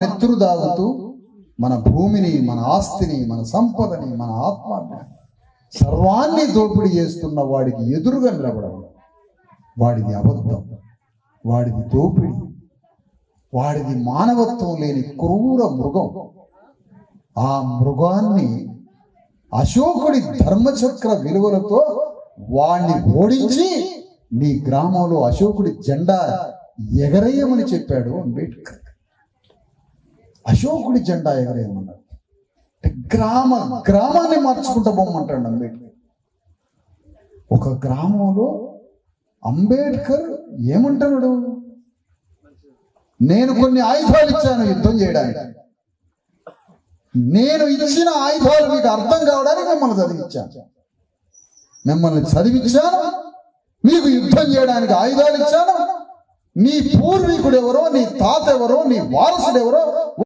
నెత్తురు దాగుతూ మన భూమిని, మన ఆస్తిని, మన సంపదని, మన ఆత్మని సర్వాన్ని దోపిడీ చేస్తున్న వాడికి ఎదురుగా నిలబడడం, వాడిది అబద్ధం, వాడిది దోపిడీ, వాడిది మానవత్వం లేని క్రూర మృగం. ఆ మృగాన్ని అశోకుడి ధర్మచక్ర విలువలతో వాణ్ణి ఓడించి నీ గ్రామంలో అశోకుడి జెండా ఎగరేయమని చెప్పాడు అంబేద్కర్. అశోకుడి జెండా ఎగరేయమన్నాడు. గ్రామాన్ని మార్చుకుంటా పోమంటాడు అంబేద్కర్. ఒక గ్రామంలో అంబేద్కర్ ఏమంటున్నాడు? నేను కొన్ని ఆయుధాలు ఇచ్చాను యుద్ధం చేయడానికి, నేను ఇచ్చిన ఆయుధాలు మీకు అర్థం కావడానికి మిమ్మల్ని చదివించాను, మీకు యుద్ధం చేయడానికి ఆయుధాలు ఇచ్చాను. నీ పూర్వీకుడు ఎవరో, నీ తాత ఎవరో, నీ వారసుడు ఎవరో